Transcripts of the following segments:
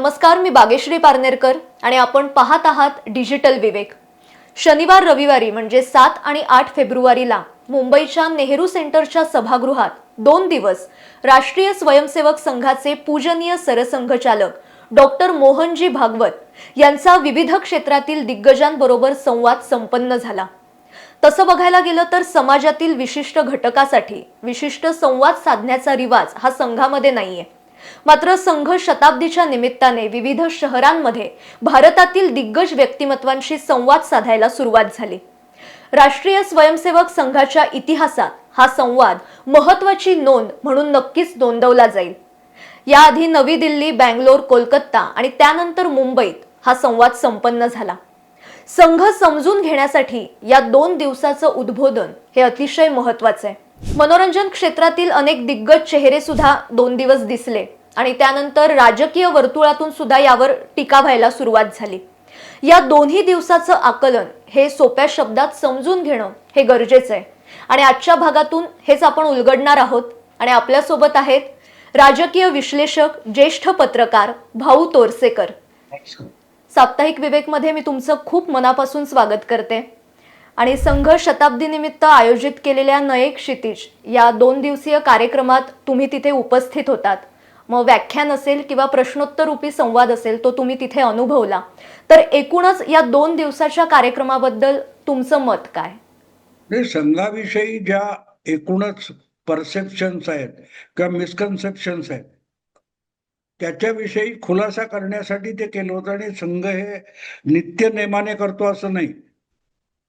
नमस्कार, मी बागेश्री पारनेरकर आणि आपण पाहत आहात डिजिटल विवेक। शनिवार रविवारी म्हणजे 7 आणि 8 फेब्रुवारीला मुंबईच्या नेहरू सेंटरच्या सभागृहात 2 दिवस राष्ट्रीय स्वयंसेवक संघाचे पूजनीय सरसंघचालक डॉक्टर मोहनजी भागवत यांचा विविध क्षेत्रातील दिग्गजांबरोबर संवाद संपन्न झाला। तसं बघायला गेलं तर समाजातील विशिष्ट घटकासाठी विशिष्ट संवाद साधण्याचा रिवाज हा संघामध्ये नाहीये। मात्र संघ शताब्दीच्या निमित्ताने विविध शहरांमध्ये भारतातील दिग्गज व्यक्तिमत्वांशी संवाद साधायला सुरुवात झाली। राष्ट्रीय स्वयंसेवक संघाच्या इतिहासात हा संवाद महत्त्वाची नोंद म्हणून नक्कीच नोंदवला जाईल। याआधी नवी दिल्ली, बंगलोर, कोलकाता आणि त्यानंतर मुंबईत हा संवाद संपन्न झाला। संघ समजून घेण्यासाठी या 2 दिवसाचं उद्बोधन हे अतिशय महत्त्वाचं आहे। मनोरंजन क्षेत्रातील अनेक दिग्गज चेहरे सुद्धा 2 दिवस दिसले आणि त्यानंतर राजकीय वर्तुळातून सुद्धा यावर टीका व्हायला सुरुवात झाली। या दोन्ही दिवसाचं आकलन हे सोप्या शब्दात समजून घेणं हे गरजेचं आहे आणि आजच्या भागातून हेच आपण उलगडणार आहोत। आणि आपल्या सोबत आहेत राजकीय विश्लेषक, ज्येष्ठ पत्रकार भाऊ तोरसेकर। साप्ताहिक विवेक मध्ये मी तुमचं खूप मनापासून स्वागत करते। आणि संघ शताब्दी निमित्त आयोजित केलेल्या नये क्षितिज या 2 दिवसीय कार्यक्रमात तुम्ही तिथे उपस्थित होतात। मग व्याख्यान असेल किंवा प्रश्नोत्तर रूपी संवाद असेल तो तुम्ही तिथे अनुभवला। तर एकूणच या 2 दिवसाच्या कार्यक्रमाबद्दल तुमचं मत काय? संघाविषयी ज्या एकूणच परसेप्शन्स आहेत किंवा मिसकन्सेप्शन्स आहेत त्याच्याविषयी खुलासा करण्यासाठी ते केलं होतं। आणि संघ हे नित्य नेमाने करतो असं नाही।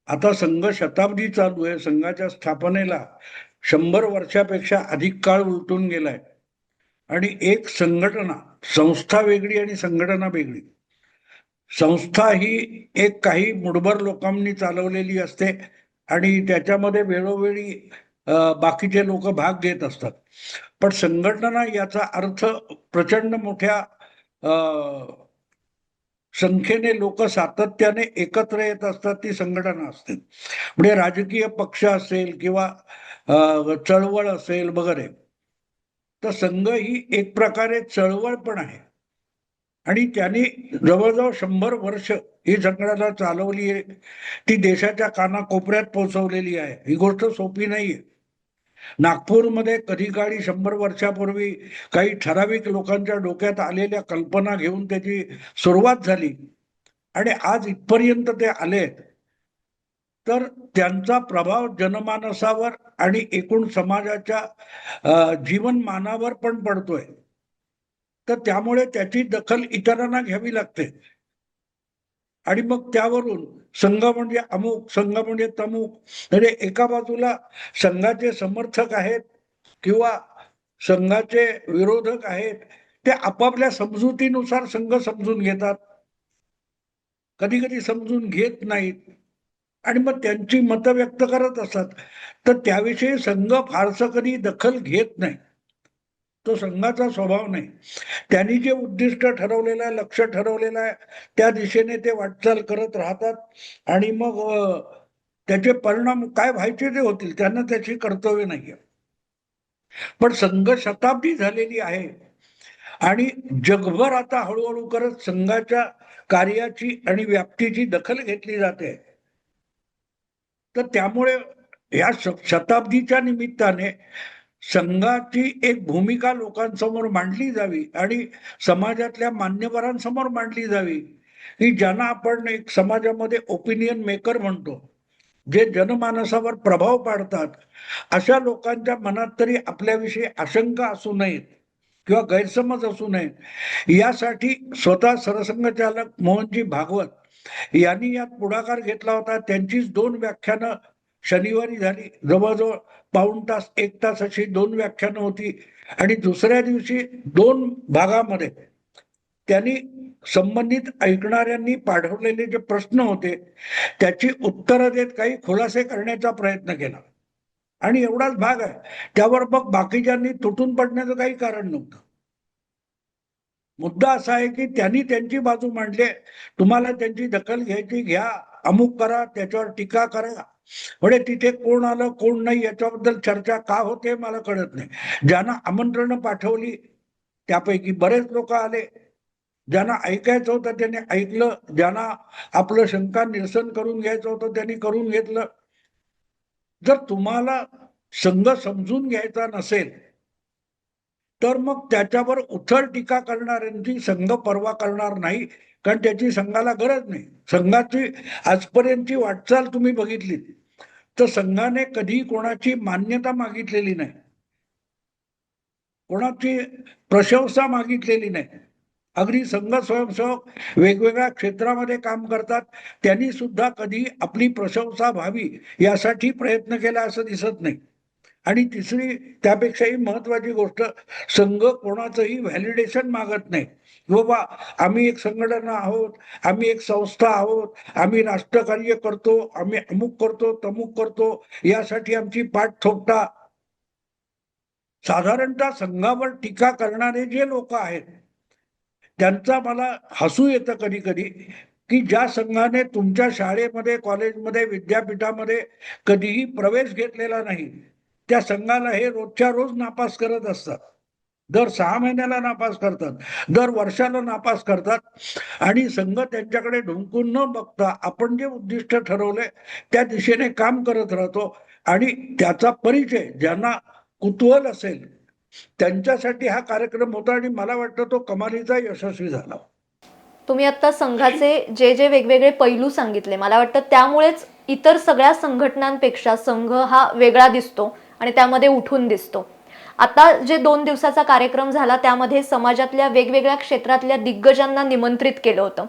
आता संघ शताब्दी चालू आहे। संघाच्या स्थापनेला 100 वर्षापेक्षा अधिक काळ उलटून गेलाय आणि एक संघटना, संस्था वेगळी आणि संघटना वेगळी। संस्था ही एक काही मुठभर लोकांनी चालवलेली असते आणि त्याच्यामध्ये वेळोवेळी बाकीचे लोक भाग घेत असतात। पण संघटना याचा अर्थ प्रचंड मोठ्या संख्येने लोक सातत्याने एकत्र येत असतात, ती संघटना असते। म्हणजे राजकीय पक्ष असेल किंवा चळवळ असेल वगैरे, तर संघ ही एक प्रकारे चळवळ पण आहे। आणि त्यांनी जवळजवळ 100 वर्ष ही संघटना चालवली आहे। ती देशाच्या कानाकोपऱ्यात पोहोचवलेली आहे। ही गोष्ट सोपी नाहीये। नागपूरमध्ये कधी काळी 100 वर्षापूर्वी काही ठराविक लोकांच्या डोक्यात आलेल्या कल्पना घेऊन त्याची सुरुवात झाली आणि आज इथपर्यंत ते आलेत। तर त्यांचा प्रभाव जनमानसावर आणि एकूण समाजाच्या जीवनमानावर पण पडतोय। तर त्यामुळे त्याची दखल इतरांना घ्यावी लागते। आणि मग त्यावरून संघ म्हणजे अमुक, संघ म्हणजे तमुक, म्हणजे एका बाजूला संघाचे समर्थक आहेत किंवा संघाचे विरोधक आहेत, ते आपापल्या समजुतीनुसार संघ समजून घेतात, कधी कधी समजून घेत नाहीत आणि मग त्यांची मतं व्यक्त करत असतात। तर त्याविषयी संघ फारसं कधी दखल घेत नाही। तो संघाचा स्वभाव नाही। त्यांनी जे उद्दिष्ट ठरवलेलं आहे, लक्ष ठरवलेलं आहे, त्या दिशेने ते वाटचाल करत राहतात आणि मग त्याचे परिणाम काय व्हायचे ते होतील, त्यांना त्याची कर्तव्य नाहीये। पण संघ शताब्दी झालेली आहे आणि जगभर आता हळूहळू करत संघाच्या कार्याची आणि व्याप्तीची दखल घेतली जाते। तर त्यामुळे या शताब्दीच्या निमित्ताने संघाची एक भूमिका लोकांसमोर मांडली जावी आणि समाजातल्या मान्यवरांसमोर मांडली जावी, की ज्यांना आपण एक समाजामध्ये ओपिनियन मेकर म्हणतो, जे जनमानसावर प्रभाव पाडतात, अशा लोकांच्या मनात तरी आपल्याविषयी आशंका असू नयेत किंवा गैरसमज असू नयेत, यासाठी स्वतः सरसंघचालक मोहनजी भागवत यांनी यात पुढाकार घेतला होता। त्यांचीच 2 व्याख्यानं शनिवारी झाली। जवळजवळ पाऊण तास 1 तास अशी 2 व्याख्यानं होती आणि दुसऱ्या दिवशी 2 भागामध्ये त्यांनी संबंधित ऐकणाऱ्यांनी पाठवलेले जे प्रश्न होते त्याची उत्तरं देत काही खुलासे करण्याचा प्रयत्न केला। आणि एवढाच भाग आहे, त्यावर मग बाकीच्यांनी तुटून पडण्याचं काही कारण नव्हतं। मुद्दा असा आहे की त्यांनी त्यांची बाजू मांडली। तुम्हाला त्यांची दखल घ्यायची घ्या, अमुक करा, त्याच्यावर टीका करा, म्हणजे तिथे कोण आलं कोण नाही याच्याबद्दल चर्चा का होते मला कळत नाही। ज्यांना आमंत्रण पाठवली त्यापैकी बरेच लोक आले, ज्यांना ऐकायचं होतं त्यांनी ऐकलं, ज्यांना आपलं शंका निरसन करून घ्यायचं होतं त्यांनी करून घेतलं. जर तुम्हाला संघ समजून घ्यायचा नसेल तर मग त्याच्यावर उथळ टीका करणाऱ्यांची संघ पर्वा करणार नाही, कारण त्याची संघाला गरज नाही. संघाची आजपर्यंतची वाटचाल तुम्ही बघितली तर संघाने कधी कोणाची मान्यता मागितलेली नाही, कोणाची प्रशंसा मागितलेली नाही. अगदी संघ स्वयंसेवक वेगवेगळ्या क्षेत्रामध्ये काम करतात, त्यांनी सुद्धा कधी आपली प्रशंसा व्हावी यासाठी प्रयत्न केला असं दिसत नाही. आणि तिसरी त्यापेक्षाही महत्वाची गोष्ट, संघ कोणाचंही व्हॅलिडेशन मागत नाही. बाबा आम्ही एक संघटना आहोत, आम्ही एक संस्था आहोत, आम्ही राष्ट्रकार्य करतो, आम्ही अमुक करतो तमुक करतो, यासाठी आमची पाठ थोपटा. साधारणतः संघावर टीका करणारे जे लोक आहेत त्यांचा मला हसू येतं कधी कधी, की ज्या संघाने तुमच्या शाळेमध्ये, कॉलेजमध्ये, विद्यापीठामध्ये कधीही प्रवेश घेतलेला नाही त्या संघाला हे रोजच्या रोज नापास करत असतात. दर 6 महिन्याला नापास करतात, दर वर्षाला नापास करतात. आणि संघ त्यांच्याकडे ढुंकून न बघता आपण जे उद्दिष्ट ठरवले त्या दिशेने काम करत राहतो. आणि त्याचा परिचय ज्यांना कुतूहल असेल त्यांच्यासाठी हा कार्यक्रम होता आणि मला वाटतं तो कमालीचा यशस्वी झाला. तुम्ही आता संघाचे जे जे वेगवेगळे पैलू सांगितले, मला वाटतं त्यामुळेच इतर सगळ्या संघटनांपेक्षा संघ हा वेगळा दिसतो आणि त्यामध्ये उठून दिसतो. आता जे 2 दिवसाचा कार्यक्रम झाला त्यामध्ये समाजातल्या वेगवेगळ्या क्षेत्रातल्या दिग्गजांना निमंत्रित केलं होतं.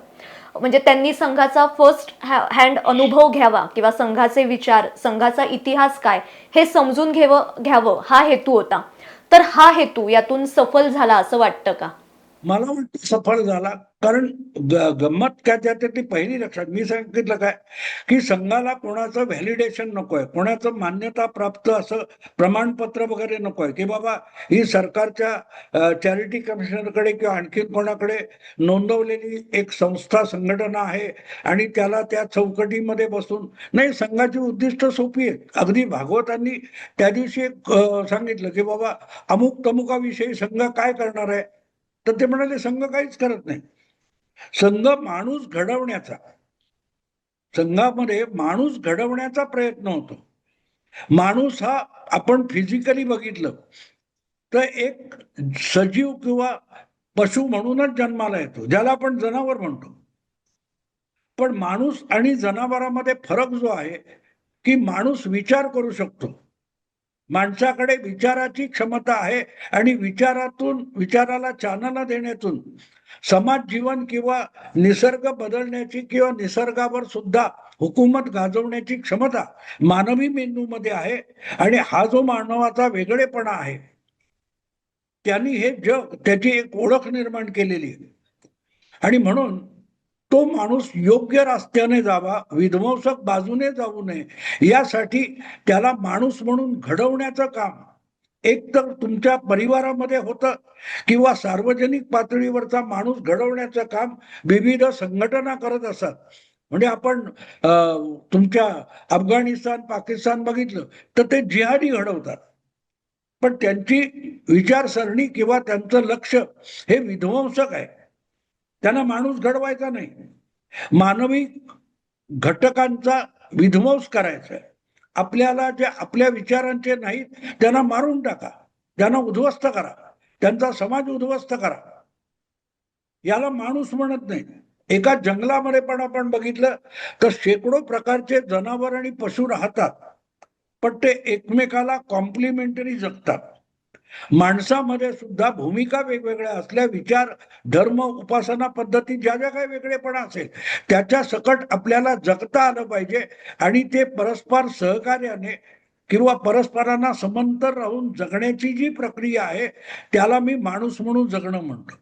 म्हणजे त्यांनी संघाचा फर्स्ट हँड अनुभव घ्यावा किंवा संघाचे विचार, संघाचा इतिहास काय हे समजून घ्यावं हा हेतू होता. तर हा हेतू यातून सफल झाला असं वाटतं का? मला वाटतं सफळ झाला, कारण गंमत काय त्याच्यातली पहिली लक्षात मी सांगितलं काय, की संघाला कोणाचं व्हॅलिडेशन नकोय, कोणाचं मान्यता प्राप्त असं प्रमाणपत्र वगैरे नकोय, की बाबा ही सरकारच्या चॅरिटी कमिशनरकडे किंवा आणखी कोणाकडे नोंदवलेली एक संस्था संघटना आहे आणि त्याला त्या चौकटीमध्ये बसून नाही. संघाची उद्दिष्ट सोपी आहेत. अगदी भागवतांनी त्या दिवशी एक सांगितलं की बाबा अमुक तमुकाविषयी संघ काय करणार आहे, तर ते म्हणाले संघ काहीच करत नाही. संघ माणूस घडवण्याचा, संघामध्ये माणूस घडवण्याचा प्रयत्न होतो. माणूस हा आपण फिजिकली बघितलं तर एक सजीव किंवा पशु म्हणूनच जन्माला येतो, ज्याला आपण जनावर म्हणतो. पण माणूस आणि जनावरांमध्ये फरक जो आहे की माणूस विचार करू शकतो, माणसाकडे विचाराची क्षमता आहे आणि विचाराला चालना देण्यातून समाज जीवन किंवा निसर्ग बदलण्याची किंवा निसर्गावर सुद्धा हुकूमत गाजवण्याची क्षमता मानवी मेंदूमध्ये आहे. आणि हा जो मानवाचा वेगळेपणा आहे त्यांनी हे जग, त्याची एक ओळख निर्माण केलेली आहे. आणि म्हणून तो माणूस योग्य रस्त्याने जावा, विध्वंसक बाजूने जाऊ नये यासाठी त्याला माणूस म्हणून घडवण्याचं काम एक तर तुमच्या परिवारामध्ये होतं किंवा सार्वजनिक पातळीवरचा माणूस घडवण्याचं काम विविध संघटना करत असतात. म्हणजे आपण तुमच्या अफगाणिस्तान, पाकिस्तान बघितलं तर ते जिहादी घडवतात, पण त्यांची विचारसरणी किंवा त्यांचं लक्ष हे विध्वंसक आहे. त्यांना माणूस घडवायचा नाही, मानवी घटकांचा विध्वंस करायचा आहे. आपल्याला जे आपल्या विचारांचे नाहीत त्यांना मारून टाका, त्यांना उद्ध्वस्त करा, त्यांचा समाज उद्ध्वस्त करा. याला माणूस म्हणत नाही. एका जंगलामध्ये पण आपण बघितलं तर शेकडो प्रकारचे जनावर आणि पशु राहतात, पण ते एकमेकाला कॉम्प्लिमेंटरी जगतात. माणसामध्ये सुद्धा भूमिका वेगवेगळ्या असल्या, विचार, धर्म, उपासना पद्धती ज्या ज्या काही वेगळेपणा असेल त्याच्या सकट आपल्याला जगता आलं पाहिजे. आणि ते परस्पर सहकार्याने किंवा परस्परांना समांतर राहून जगण्याची जी प्रक्रिया आहे त्याला मी माणूस म्हणून जगणं म्हणतो.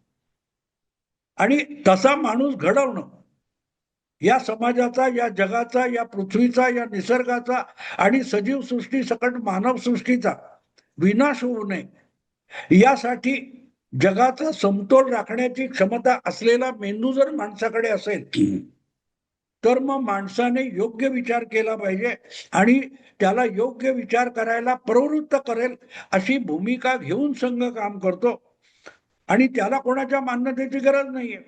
आणि तसा माणूस घडवणं या समाजाचा, या जगाचा, या पृथ्वीचा, या निसर्गाचा आणि सजीव सृष्टी सकट मानव सृष्टीचा विनाश होऊ नये यासाठी जगाचा समतोल राखण्याची क्षमता असलेला मेंदू जर माणसाकडे असेल तर मग माणसाने योग्य विचार केला पाहिजे आणि त्याला योग्य विचार करायला प्रवृत्त करेल अशी भूमिका घेऊन संघ काम करतो. आणि त्याला कोणाच्या मान्यतेची गरज नाहीये.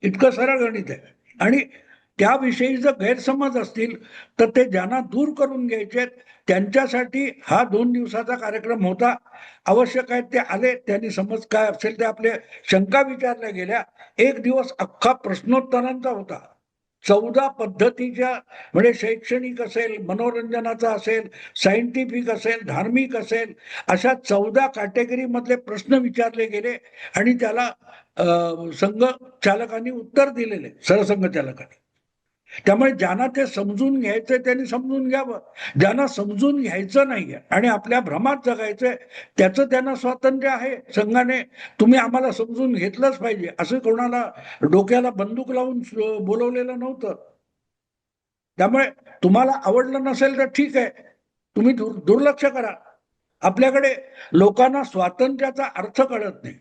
इतकं सरळ गणित आहे. आणि त्याविषयी जर गैरसमज असतील तर ते ज्यांना दूर करून घ्यायचे त्यांच्यासाठी हा 2 दिवसाचा कार्यक्रम होता. आवश्यक आहे ते आले, त्यांनी समज काय असेल ते आपले शंका विचारल्या गेल्या. 1 दिवस अख्खा प्रश्नोत्तरांचा होता. 14 पद्धतीच्या, म्हणजे शैक्षणिक असेल, मनोरंजनाचा असेल, सायंटिफिक असेल, धार्मिक असेल, अशा 14 कॅटेगरी मधले प्रश्न विचारले गेले आणि त्याला संघ चालकांनी उत्तर दिलेले, सरसंघ चालकांनी. त्यामुळे ज्यांना ते समजून घ्यायचंय त्यांनी समजून घ्यावं, ज्यांना समजून घ्यायचं नाहीये आणि आपल्या भ्रमात जगायचंय त्याचं त्यांना स्वातंत्र्य आहे. संघाने तुम्ही आम्हाला समजून घेतलंच पाहिजे असं कोणाला डोक्याला बंदूक लावून बोलवलेलं नव्हतं. त्यामुळे तुम्हाला आवडलं नसेल तर ठीक आहे, तुम्ही दुर्लक्ष करा. आपल्याकडे लोकांना स्वातंत्र्याचा अर्थ कळत नाही.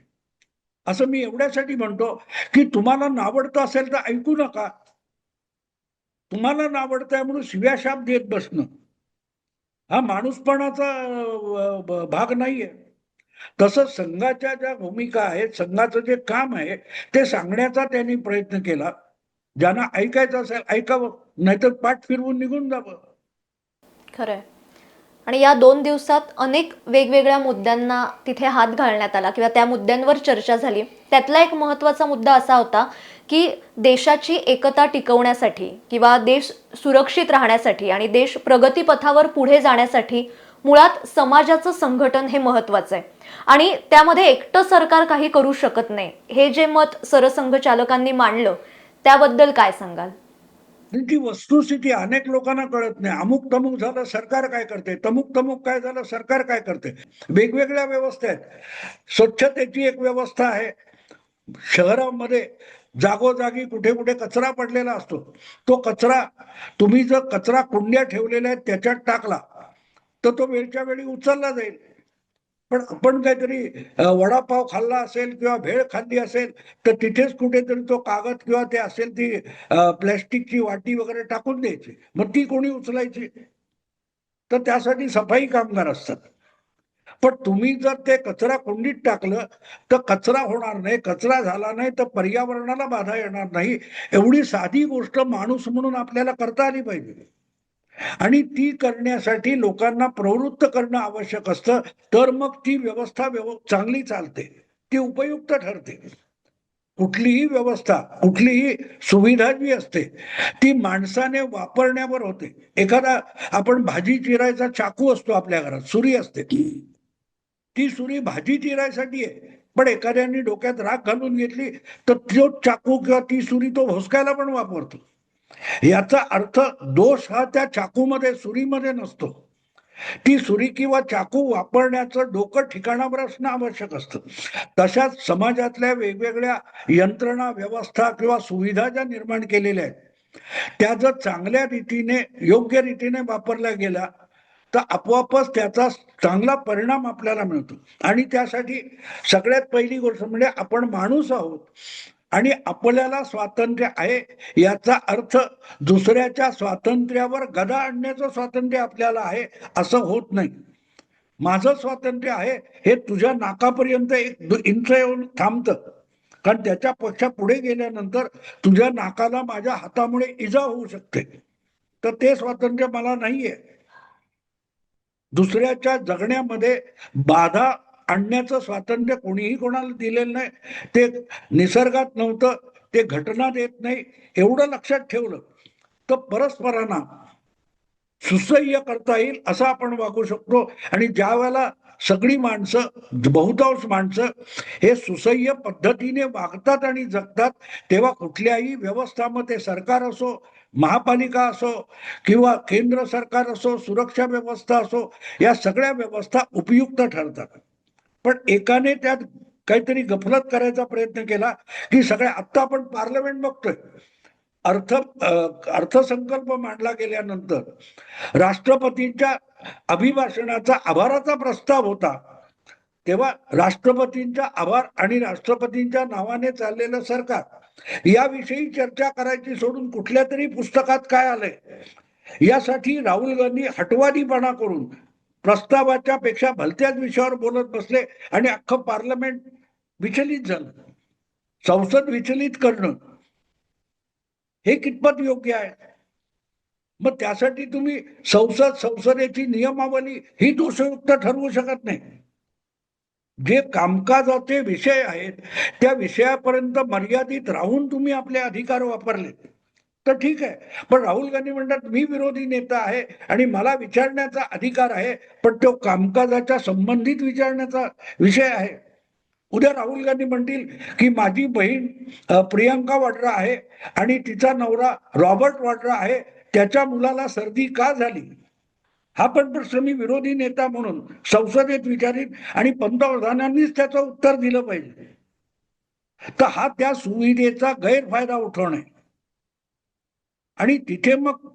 असं मी एवढ्यासाठी म्हणतो की तुम्हाला नावडतं असेल तर ऐकू नका. तुम्हाला नावडतंय म्हणून शिव्याशाप देत बसणं हा माणूसपणाचा भाग नाहीये. तसंच संघाच्या ज्या भूमिका आहेत, संघाचं जे काम आहे ते सांगण्याचा त्यांनी प्रयत्न केला. ज्यांना ऐकायचं असेल ऐकावं, नाहीतर पाठ फिरवून निघून जावं. खरंय. आणि या 2 दिवसात अनेक वेगवेगळ्या मुद्द्यांना तिथे हात घालण्यात आला किंवा त्या मुद्द्यांवर चर्चा झाली. त्यातला एक महत्त्वाचा मुद्दा असा होता की देशाची एकता टिकवण्यासाठी किंवा देश सुरक्षित राहण्यासाठी आणि देश प्रगतीपथावर पुढे जाण्यासाठी मुळात समाजाचं संघटन हे महत्त्वाचं आहे आणि त्यामध्ये एकटं सरकार काही करू शकत नाही, हे जे मत सरसंघ चालकांनी मांडलं त्याबद्दल काय सांगाल? ती वस्तुस्थिती अनेक लोकांना कळत नाही. अमुक तमुक झालं सरकार काय करते, तमुक तमुक काय झालं सरकार काय करते. वेगवेगळ्या व्यवस्था आहेत. स्वच्छतेची एक व्यवस्था आहे. शहरामध्ये जागोजागी कुठे कुठे कचरा पडलेला असतो. तो कचरा तुम्ही जर कचरा कुंड्या ठेवलेल्या आहेत त्याच्यात टाकला तर तो वेळच्या वेळी उचलला जाईल. पण आपण काहीतरी वडापाव खाल्ला असेल किंवा भेळ खाल्ली असेल तर तिथेच कुठेतरी तो कागद किंवा ते असेल ती प्लॅस्टिकची वाटी वगैरे टाकून द्यायची. मग ती कोणी उचलायची? तर त्यासाठी सफाई कामगार असतात. पण तुम्ही जर ते कचरा कुंडीत टाकलं तर कचरा होणार नाही, कचरा झाला नाही तर पर्यावरणाला बाधा येणार नाही. एवढी साधी गोष्ट माणूस म्हणून आपल्याला करता आली पाहिजे. आणि ती करण्यासाठी लोकांना प्रवृत्त करणं आवश्यक असतं. तर मग ती व्यवस्था चांगली चालते, ती उपयुक्त ठरते. कुठलीही व्यवस्था, कुठलीही सुविधा जी असते ती माणसाने वापरण्यावर होते. एखादा आपण भाजी चिरायचा चाकू असतो आपल्या घरात, सुरी असते, ती सुरी भाजी चिरायसाठी आहे. पण एखाद्याने डोक्यात राख घालून घेतली तर तो चाकू किंवा ती सुरी तो भोसकायला पण वापरतो. याचा अर्थ दोष हा त्या चाकूमध्ये, सुरीमध्ये नसतो. ती सुरी किंवा चाकू वापरण्याचं डोकं ठिकाणावर असणं आवश्यक असतं. तशाच समाजातल्या वेगवेगळ्या यंत्रणा, व्यवस्था किंवा सुविधा ज्या निर्माण केलेल्या आहेत त्या जर चांगल्या रीतीने, योग्य रीतीने वापरल्या गेल्या तर आपोआपच त्याचा चांगला परिणाम आपल्याला मिळतो. आणि त्यासाठी सगळ्यात पहिली गोष्ट म्हणजे आपण माणूस आहोत आणि आपल्याला स्वातंत्र्य आहे याचा अर्थ दुसऱ्याच्या स्वातंत्र्यावर गदा आणण्याचं स्वातंत्र्य आपल्याला आहे असं होत नाही. माझं स्वातंत्र्य आहे हे तुझ्या नाकापर्यंत 1 इंच येऊन थांबतं, कारण त्याच्यापेक्षा पुढे गेल्यानंतर तुझ्या नाकाला माझ्या हातामुळे इजा होऊ शकते. तर ते स्वातंत्र्य मला नाहीये. दुसऱ्याच्या जगण्यामध्ये बाधा आणण्याचं स्वातंत्र्य कोणीही कोणाला दिलेलं नाही. ते निसर्गात नव्हतं, ते घटनात येत नाही. एवढं लक्षात ठेवलं तर परस्परांना सुसह्य करता येईल असं आपण वागू शकतो. आणि ज्या वेळेला सगळी माणसं, बहुतांश माणसं हे सुसह्य पद्धतीने वागतात आणि जगतात तेव्हा कुठल्याही व्यवस्थामध्ये, सरकार असो, महापालिका असो किंवा केंद्र सरकार असो, सुरक्षा व्यवस्था असो, या सगळ्या व्यवस्था उपयुक्त ठरतात. पण एकाने त्यात काहीतरी गफलत करायचा प्रयत्न केला की सगळ्या, आता आपण पार्लमेंट बघतोय, अर्थसंकल्प मांडला गेल्यानंतर राष्ट्रपतींच्या अभिभाषणाचा आभाराचा प्रस्ताव होता. तेव्हा राष्ट्रपतींचा आभार आणि राष्ट्रपतींच्या नावाने चाललेलं सरकार याविषयी चर्चा करायची सोडून कुठल्या तरी पुस्तकात काय आलंय यासाठी राहुल गांधी हटवादीपणा करून प्रस्तावाच्या पेक्षा भलत्याच विषयावर बोलत बसले आणि अख्खं पार्लमेंट विचलित झालं. संसद विचलित करणं हे कितपत योग्य आहे? मग त्यासाठी तुम्ही संसदेची नियमावली ही दोषयुक्त ठरवू शकत नाही. जे कामकाजाचे विषय आहेत त्या विषयापर्यंत मर्यादित राहून तुम्ही आपले अधिकार वापरले तर ठीक आहे. पण राहुल गांधी म्हणतात मी विरोधी नेता आहे आणि मला विचारण्याचा अधिकार आहे, पण तो कामकाजाच्या संबंधित विचारण्याचा विषय आहे. उद्या राहुल गांधी म्हणतील की माझी बहीण प्रियंका वाड्रा आहे आणि तिचा नवरा रॉबर्ट वाड्रा आहे, त्याच्या मुलाला सर्दी का झाली, हा पण प्रश्न मी विरोधी नेता म्हणून संसदेत विचारीन आणि पंतप्रधानांनीच त्याचं उत्तर दिलं पाहिजे. तर हा त्या सुविधेचा गैरफायदा उठवणे आणि तिथे मग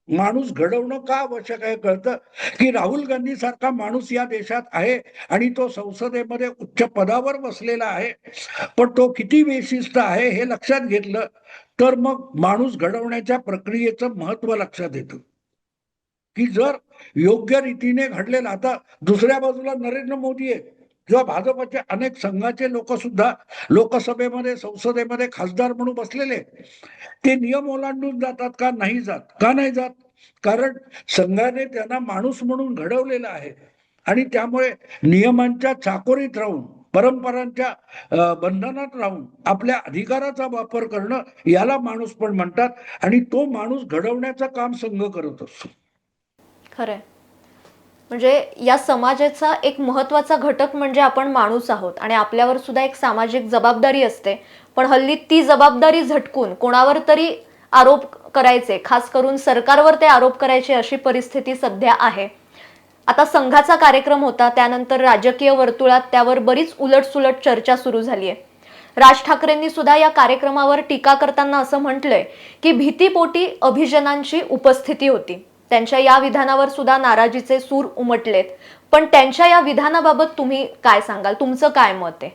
माणूस घडवणं का आवश्यक आहे कळतं की राहुल गांधी सारखा माणूस या देशात आहे आणि तो संसदेमध्ये उच्च पदावर बसलेला आहे, पण तो किती बेशिस्त आहे हे लक्षात घेतलं तर मग माणूस घडवण्याच्या प्रक्रियेचं महत्व लक्षात येतं की जर योग्य रीतीने घडलेलं. आता दुसऱ्या बाजूला नरेंद्र मोदी आहे किंवा भाजपचे अनेक संघाचे लोक सुद्धा लोकसभेमध्ये संसदेमध्ये खासदार म्हणून बसलेले, ते नियम ओलांडून जातात का? नाही जात. का नाही जात? कारण संघाने त्यांना माणूस म्हणून घडवलेला आहे आणि त्यामुळे नियमांच्या चाकोरीत राहून परंपरांच्या बंधनात राहून आपल्या अधिकाराचा वापर करणं याला माणूस पण म्हणतात आणि तो माणूस घडवण्याचं काम संघ करत असतो. खरंय. म्हणजे या समाजाचा एक महत्त्वाचा घटक म्हणजे आपण माणूस आहोत आणि आपल्यावर सुद्धा एक सामाजिक जबाबदारी असते. पण हल्ली ती जबाबदारी झटकून कोणावर तरी आरोप करायचे, खास करून सरकारवर ते आरोप करायचे अशी परिस्थिती सध्या आहे. आता संघाचा कार्यक्रम होता, त्यानंतर राजकीय वर्तुळात त्यावर बरीच उलटसुलट चर्चा सुरू झाली आहे. राज ठाकरेंनी सुद्धा या कार्यक्रमावर टीका करताना असं म्हटलंय की भीतीपोटी अभिजनांची उपस्थिती होती. त्यांच्या या विधानावर सुद्धा नाराजीचे सूर उमटलेत. पण त्यांच्या या विधानाबाबत तुम्ही काय सांगाल? तुमचं काय मत आहे?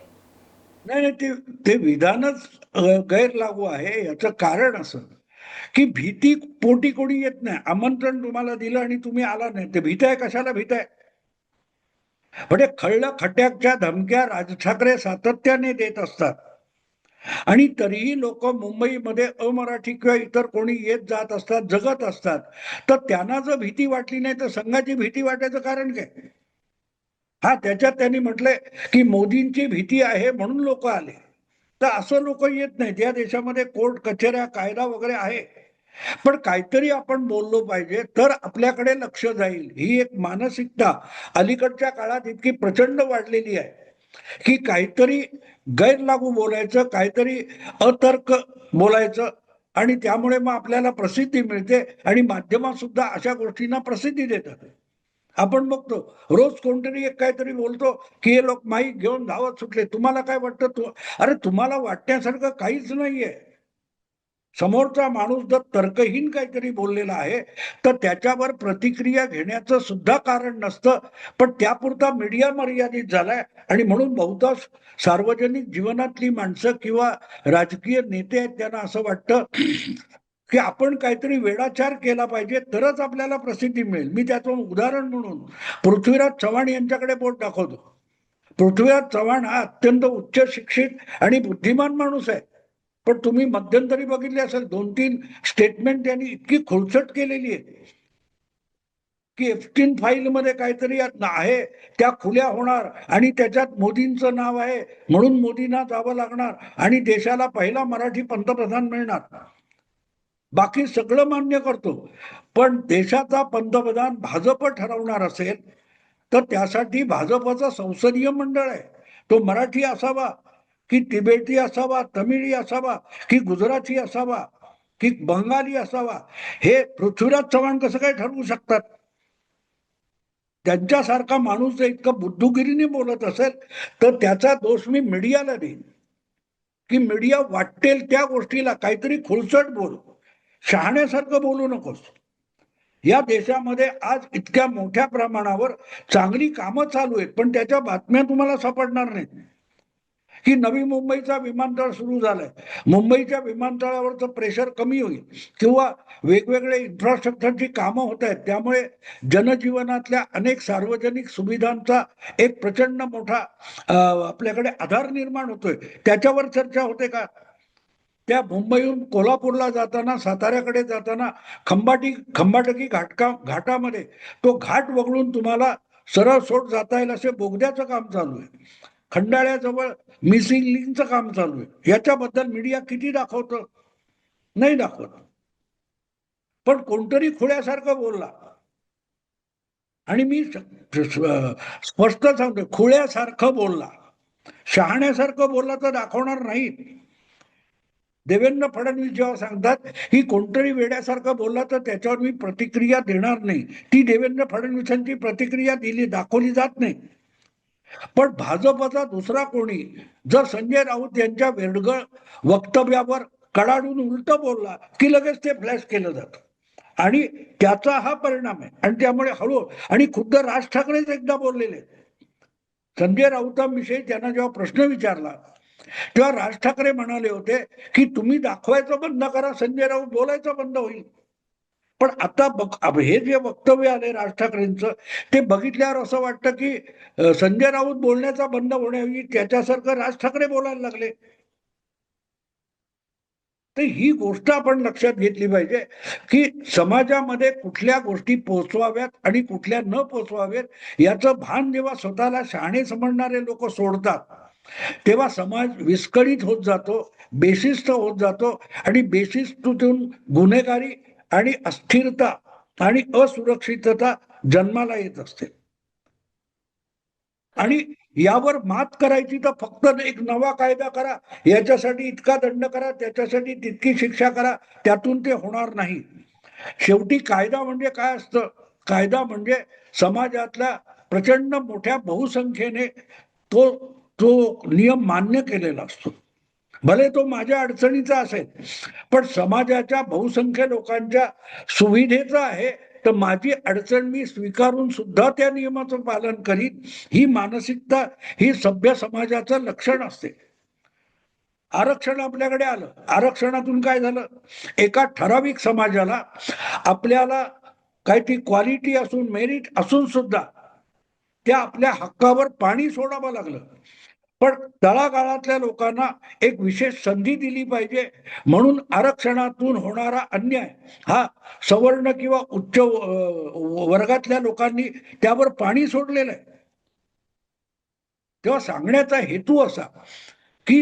नाही नाही, ते विधानच गैरलागू आहे. याचं कारण असं की भीती पोटी कोणी येत नाही. आमंत्रण तुम्हाला दिलं आणि तुम्ही आला नाही, ते भीताय कशाला भीताय? म्हणजे खळलं खट्याच्या धमक्या राज ठाकरे सातत्याने देत असतात आणि तरीही लोक मुंबईमध्ये अमराठी किंवा इतर कोणी येत जात असतात, जगत असतात. तर त्यांना जर भीती वाटली नाही तर संघाची भीती वाटायचं कारण काय? हा, त्याच्यात त्यांनी म्हटलंय की मोदींची भीती आहे म्हणून लोक आले. तर असं लोक येत नाहीत. या देशामध्ये कोर्ट कचेऱ्या कायदा वगैरे आहे, पण काहीतरी आपण बोललो पाहिजे तर आपल्याकडे लक्ष जाईल. ही एक मानसिकता अलीकडच्या काळात इतकी प्रचंड वाढलेली आहे की काहीतरी गैरलागू बोलायचं, काहीतरी अतर्क बोलायचं आणि त्यामुळे मग आपल्याला प्रसिद्धी मिळते आणि माध्यमात सुद्धा अशा गोष्टींना प्रसिद्धी देतात. आपण बघतो रोज कोणतरी एक काहीतरी बोलतो की हे लोक माईक घेऊन धावत सुटले. तुम्हाला काय वाटतं? अरे तुम्हाला वाटण्यासारखं काहीच नाहीये. समोरचा माणूस जर तर्कहीन काहीतरी बोललेला आहे तर त्याच्यावर प्रतिक्रिया घेण्याचं सुद्धा कारण नसतं, पण त्यापुरता मीडिया मर्यादित झालाय आणि म्हणून बहुतांश सार्वजनिक जीवनातली माणसं किंवा राजकीय नेते आहेत त्यांना असं वाटतं की आपण काहीतरी वेडाचार केला पाहिजे तरच आपल्याला प्रसिद्धी मिळेल. मी त्याचं उदाहरण म्हणून पृथ्वीराज चव्हाण यांच्याकडे बोट दाखवतो. पृथ्वीराज चव्हाण हा अत्यंत उच्च शिक्षित आणि बुद्धिमान माणूस आहे, पण तुम्ही मध्यंतरी बघितले असेल 2-3 स्टेटमेंट त्यांनी इतकी खुळचट केलेली आहे की एफटीन फाईल मध्ये काहीतरी आहे त्या खुल्या होणार आणि त्याच्यात मोदींचं नाव आहे म्हणून मोदींना जावं लागणार आणि देशाला पहिला मराठी पंतप्रधान मिळणार. बाकी सगळं मान्य करतो, पण देशाचा पंतप्रधान भाजप ठरवणार असेल तर त्यासाठी भाजपचं संसदीय मंडळ आहे. तो मराठी असावा की तिबेटी असावा, तमिळी असावा की गुजराती असावा की बंगाली असावा, हे पृथ्वीराज चव्हाण कसं काय ठरवू शकतात? त्यांच्यासारखा माणूस जर इतकं बुद्धुगिरीने बोलत असेल तर त्याचा दोष मी मीडियाला देईन की मीडिया वाटेल त्या गोष्टीला काहीतरी खुलचट बोल, शहाण्यासारखं बोलू नकोस. या देशामध्ये आज इतक्या मोठ्या प्रमाणावर चांगली कामं चालू आहेत, पण त्याच्या बातम्या तुम्हाला सापडणार नाहीत. की नवी मुंबईचा विमानतळ सुरू झालाय, मुंबईच्या विमानतळावरचं प्रेशर कमी होईल किंवा वेगवेगळे इन्फ्रास्ट्रक्चरची कामं होत आहेत, त्यामुळे जनजीवनातल्या अनेक सार्वजनिक सुविधांचा एक प्रचंड मोठा आपल्याकडे आधार निर्माण होतोय, त्याच्यावर चर्चा होते का? त्या मुंबईहून कोल्हापूरला जाताना, साताऱ्याकडे जाताना खंबाटकी घाटामध्ये तो घाट वगळून तुम्हाला सरळ सोट जाता येईल असे बोगद्याचं काम चालू आहे. खंडाळ्याजवळ मिसिंग लिंकचं काम चालू आहे. याच्याबद्दल मीडिया किती दाखवतं? नाही दाखवत. पण कोणतरी खुळ्यासारखं बोलला आणि मी स्पष्ट सांगतो, खुळ्यासारखं बोलला. शहाण्यासारखं बोलला तर दाखवणार नाही. देवेंद्र फडणवीस जेव्हा सांगतात की कोणतरी वेड्यासारखं बोलला तर त्याच्यावर मी प्रतिक्रिया देणार नाही, ती देवेंद्र फडणवीसांची प्रतिक्रिया दाखवली जात नाही. पण भाजपचा दुसरा कोणी जर संजय राऊत यांच्या वेडगळ वक्तव्यावर कडाडून उलट बोलला की लगेच ते फ्लॅश केलं जातं आणि त्याचा हा परिणाम आहे. आणि त्यामुळे हळू आणि खुद्द राज ठाकरेच एकदा बोललेले, संजय राऊतांविषयी त्यांना जेव्हा प्रश्न विचारला तेव्हा राज ठाकरे म्हणाले होते की तुम्ही दाखवायचं बंद करा, संजय राऊत बोलायचं बंद होईल. पण आता हे जे वक्तव्य आले राज ठाकरेंचं, ते बघितल्यावर असं वाटतं की संजय राऊत बोलण्याचा बंद होण्याऐवजी त्याच्यासारखं राज ठाकरे बोलायला लागले. तर ही गोष्ट आपण लक्षात घेतली पाहिजे की समाजामध्ये कुठल्या गोष्टी पोहोचवाव्यात आणि कुठल्या न पोहोचवाव्यात याचं भान जेव्हा स्वतःला शहाणे समजणारे लोक सोडतात, तेव्हा समाज विस्कळीत होत जातो, बेशिस्त होत जातो आणि बेशिस्तीतून गुन्हेगारी आणि अस्थिरता आणि असुरक्षितता जन्माला येत असते. आणि यावर मात करायची तर फक्त एक नवा कायदा करा, याच्यासाठी इतका दंड करा, त्याच्यासाठी तितकी शिक्षा करा, त्यातून ते होणार नाही. शेवटी कायदा म्हणजे काय असतं? कायदा म्हणजे समाजातल्या प्रचंड मोठ्या बहुसंख्येने तो तो नियम मान्य केलेला असतो. भले तो माझ्या अडचणीचा असेल, पण समाजाच्या बहुसंख्य लोकांच्या सुविधेचा आहे, तर माझी अडचण मी स्वीकारून सुद्धा त्या नियमाचं पालन करीन, ही मानसिकता ही सभ्य समाजाचं लक्षण असते. आरक्षण आपल्याकडे आलं, आरक्षणातून काय झालं? एका ठराविक समाजाला आपल्याला काही ती क्वालिटी असून, मेरिट असून सुद्धा त्या आपल्या हक्कावर पाणी सोडावं लागलं. पण तळागाळातल्या लोकांना एक विशेष संधी दिली पाहिजे म्हणून आरक्षणातून होणारा अन्याय हा सवर्ण किंवा उच्च वर्गातल्या लोकांनी त्यावर पाणी सोडलेलं आहे. तेव्हा सांगण्याचा हेतू असा की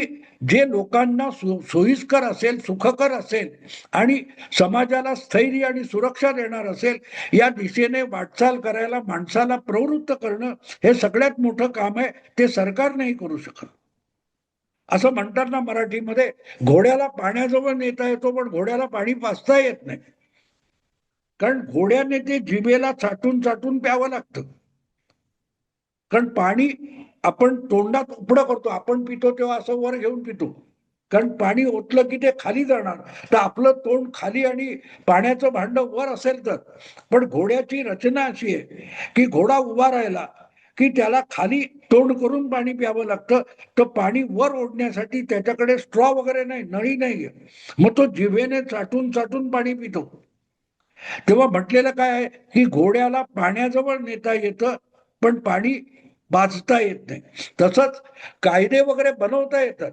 जे लोकांना सोयीस्कर असेल, सुखकर असेल आणि समाजाला स्थैर्य आणि सुरक्षा देणार असेल, या दिशेने वाटचाल करायला माणसाला प्रवृत्त करणं हे सगळ्यात मोठं काम आहे. ते सरकार नाही करू शकत. असं म्हणतात ना मराठीमध्ये, घोड्याला पाण्याजवळ नेता येतो पण घोड्याला पाणी पाजता येत नाही. कारण घोड्याने ते जिभेला चाटून चाटून प्यावं लागतं. कारण पाणी आपण तोंडात उपडं करतो, आपण पितो तेव्हा असं वर घेऊन पितो, कारण पाणी ओतलं की ते खाली जाणार. तर आपलं तोंड खाली आणि पाण्याचं भांड वर असेल तर. पण घोड्याची रचना अशी आहे की घोडा उभा राहिला की त्याला खाली तोंड करून पाणी प्यावं लागतं. तर पाणी वर ओढण्यासाठी त्याच्याकडे स्ट्रॉ वगैरे नाही, नळी नाहीये, मग तो जिभेने चाटून चाटून पाणी पितो. तेव्हा म्हटलेलं काय आहे की घोड्याला पाण्याजवळ नेता येतं पण पाणी वाचता येत नाही. तसंच कायदे वगैरे बनवता येतात,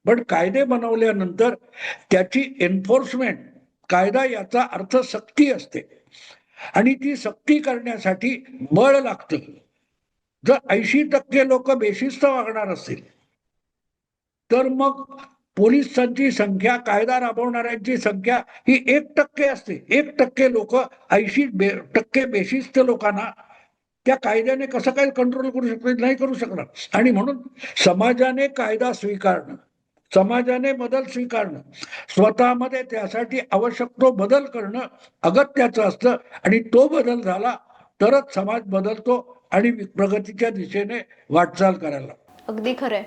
पण कायदे बनवल्यानंतर त्याची एन्फोर्समेंट, कायदा याचा अर्थ सक्ती असते आणि ती सक्ती करण्यासाठी बळ लागतं. जर 80% लोक बेशिस्त वागणार असतील तर मग पोलिसांची संख्या, कायदा राबवणाऱ्यांची संख्या ही 1% असते. 1% लोक 80% बेशिस्त लोकांना त्या कायद्याने कसं काय कंट्रोल करू शकतो? नाही करू शकणार. आणि म्हणून समाजाने कायदा स्वीकारणं, समाजाने बदल स्वीकारणं, स्वतःमध्ये त्यासाठी आवश्यक तो बदल करणं अगत्याचं असतं. आणि तो बदल झाला तरच समाज बदलतो आणि प्रगतीच्या दिशेने वाटचाल करायला. अगदी खरंय.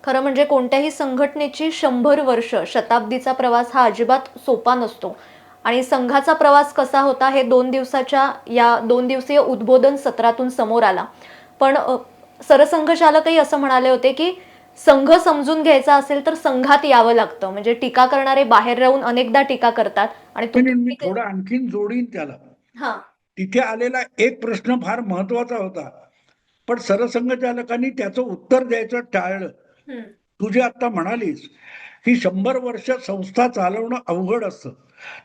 खरं म्हणजे कोणत्याही संघटनेची 100 वर्ष, शताब्दीचा प्रवास हा अजिबात सोपा नसतो. आणि संघाचा प्रवास कसा होता हे 2 दिवसाच्या या 2 दिवसीय उद्बोधन सत्रातून समोर आला. पण सरसंघचालकही असं म्हणाले होते की संघ समजून घ्यायचा असेल तर संघात यावं लागतं. म्हणजे टीका करणारे बाहेर राहून अनेकदा टीका करतात आणि मी थोडं आणखीन जोडीन त्याला. हा, तिथे आलेला एक प्रश्न फार महत्वाचा होता, पण सरसंघचालकांनी त्याचं उत्तर द्यायचं टाळलं. तू जे आता म्हणालीस की 100 वर्ष संस्था चालवणं अवघड असतं,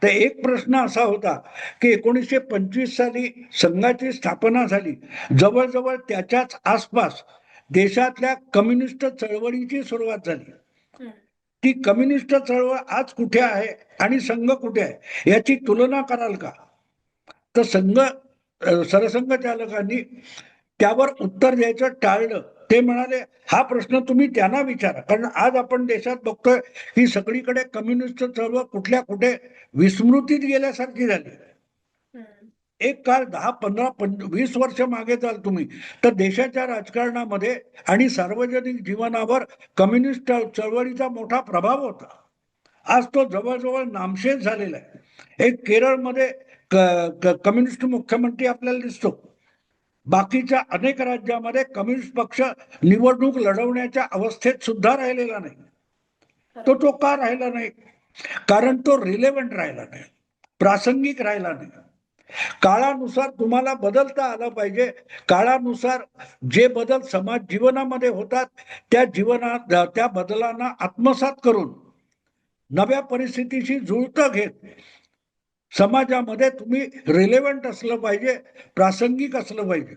तर एक प्रश्न असा होता की 1925 साली संघाची स्थापना झाली. जवळजवळ त्याच्याच आसपास देशातल्या कम्युनिस्ट चळवळीची सुरुवात झाली. ती कम्युनिस्ट चळवळ आज कुठे आहे आणि संघ कुठे आहे याची तुलना कराल का? तर सरसंघचालकांनी त्यावर उत्तर द्यायचं टाळलं. ते म्हणाले, हा प्रश्न तुम्ही त्यांना विचारा, कारण आज आपण देशात बघतोय की सगळीकडे कम्युनिस्ट चळवळ कुठल्या कुठे विस्मृतीत गेल्यासारखी झाली. एक काळ 10, 15, 20 वर्ष मागे जाल तुम्ही, तर देशाच्या राजकारणामध्ये आणि सार्वजनिक जीवनावर कम्युनिस्ट चळवळीचा मोठा प्रभाव होता. आज तो जवळजवळ नामशेष झालेला आहे. एक केरळमध्ये कम्युनिस्ट मुख्यमंत्री आपल्याला दिसतो. बाकीच्या अनेक राज्यामध्ये कम्युनिस्ट पक्ष निवडणूक लढवण्याच्या अवस्थेत सुद्धा राहिलेला नाही. तो का राहिला नाही? कारण तो रिलेव्हंट राहिला नाही, प्रासंगिक राहिला नाही. काळानुसार तुम्हाला बदलता आलं पाहिजे. काळानुसार जे बदल समाज जीवनामध्ये होतात त्या बदलांना आत्मसात करून नव्या परिस्थितीशी जुळतं घेत समाजामध्ये तुम्ही रिलेव्हंट असलं पाहिजे, प्रासंगिक असलं पाहिजे,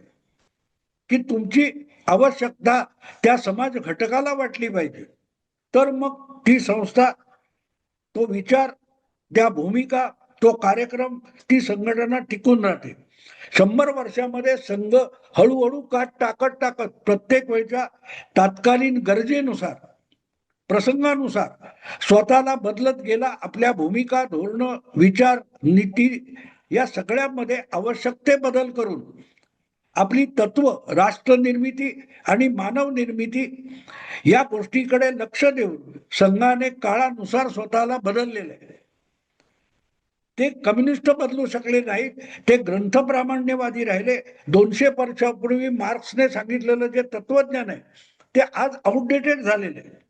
की तुमची आवश्यकता त्या समाज घटकाला वाटली पाहिजे. तर मग ती संस्था, तो विचार, त्या भूमिका, तो कार्यक्रम, ती संघटना टिकून राहते. 100 वर्षामध्ये संघ हळूहळू काट टाकत प्रत्येक वेळच्या तात्कालीन गरजेनुसार, प्रसंगानुसार स्वतःला बदलत गेला. आपल्या भूमिका, धोरणं, विचार, नीती या सगळ्यामध्ये आवश्यक ते बदल करून आपली तत्व, राष्ट्र निर्मिती आणि मानव निर्मिती या गोष्टीकडे लक्ष देऊन संघाने काळानुसार स्वतःला बदललेलं आहे. ते कम्युनिस्ट बदलू शकले नाहीत, ते ग्रंथप्रामाण्यवादी राहिले. 200 वर्षापूर्वी मार्क्सने सांगितलेलं जे तत्वज्ञान आहे ते आज आउटडेटेड झालेलं आहे.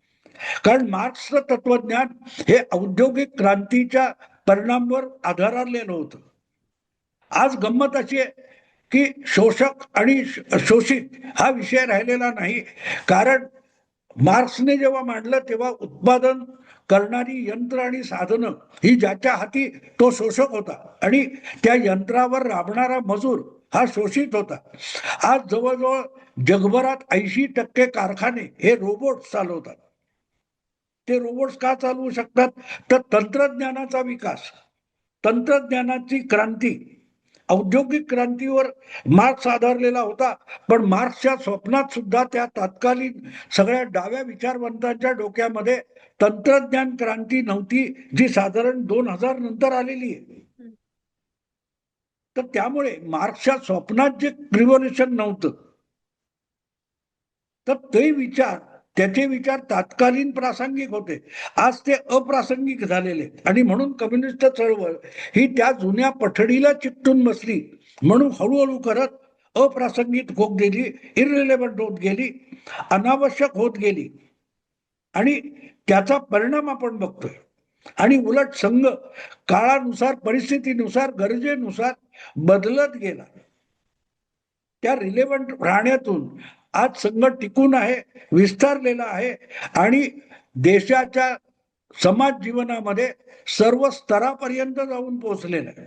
कारण मार्क्सचं तत्वज्ञान हे औद्योगिक क्रांतीच्या परिणामावर आधारलेलं होतं. आज गंमत अशी आहे की शोषक आणि शोषित हा विषय राहिलेला नाही. कारण मार्क्सने जेव्हा मांडलं तेव्हा उत्पादन करणारी यंत्र आणि साधनं ही ज्याच्या हाती, तो शोषक होता आणि त्या यंत्रावर राबणारा मजूर हा शोषित होता. आज जवळजवळ जगभरात 80% कारखाने हे रोबोट चालवतात. ते रोबोट्स का चालवू शकतात? तर तंत्रज्ञानाचा विकास, तंत्रज्ञानाची क्रांती, औद्योगिक क्रांतीवर मार्क्स आधारलेला होता. पण मार्क्सच्या स्वप्नात सुद्धा त्या तत्कालीन सगळ्या डाव्या विचारवंतांच्या डोक्यामध्ये तंत्रज्ञान क्रांती नव्हती, जी साधारण 2000 नंतर आलेली आहे. तर त्यामुळे मार्क्सच्या स्वप्नात जे रिव्होल्युशन नव्हतं, तर त्याचे विचार तात्कालीन प्रासंगिक होते. आज ते अप्रासंगिक झालेले आणि म्हणून कम्युनिस्ट चळवळ ही त्या जुन्या पठडीला चिकटून बसली. म्हणून हळूहळू करत अप्रासंगिक होत गेली, इररिलेव्हंट होत गेली, अनावश्यक होत गेली आणि त्याचा परिणाम आपण बघतोय. आणि उलट संघ काळानुसार, परिस्थितीनुसार, गरजेनुसार बदलत गेला. त्या रिलेव्हंट राहण्यातून आज संघ टिकून आहे, विस्तारलेला आहे आणि देशाच्या समाज जीवनामध्ये सर्व स्तरापर्यंत जाऊन पोहोचलेला आहे.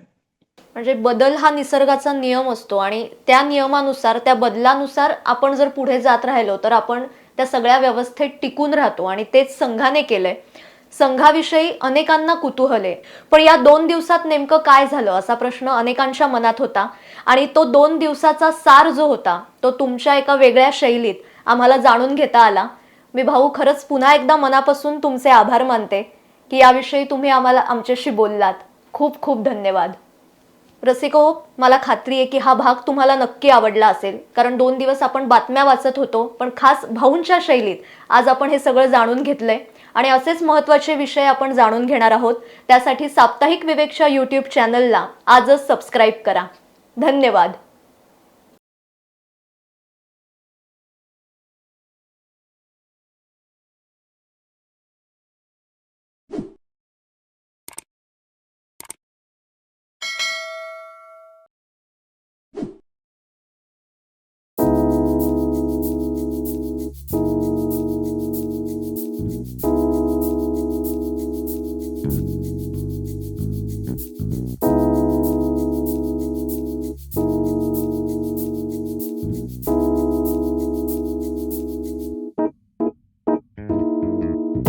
म्हणजे बदल हा निसर्गाचा नियम असतो आणि त्या नियमानुसार, त्या बदलानुसार आपण जर पुढे जात राहिलो तर आपण त्या सगळ्या व्यवस्थेत टिकून राहतो आणि तेच संघाने केलंय. संघाविषयी अनेकांना कुतूहल आहे, पण या 2 दिवसात नेमकं काय झालं असा प्रश्न अनेकांच्या मनात होता आणि तो 2 दिवसाचा सार जो होता तो तुमच्या एका वेगळ्या शैलीत आम्हाला जाणून घेता आला. मी भाऊ खरंच पुन्हा एकदा मनापासून तुमचे आभार मानते की याविषयी तुम्ही आमच्याशी बोललात. खूप खूप धन्यवाद. रसिको, मला खात्री आहे की हा भाग तुम्हाला नक्की आवडला असेल, कारण 2 दिवस आपण बातम्या वाचत होतो पण खास भाऊंच्या शैलीत आज आपण हे सगळं जाणून घेतलंय आणि असेच महत्त्वाचे विषय आपण जाणून घेणार आहोत. त्यासाठी साप्ताहिक विवेकच्या YouTube चॅनलला आजच सबस्क्राईब करा. धन्यवाद.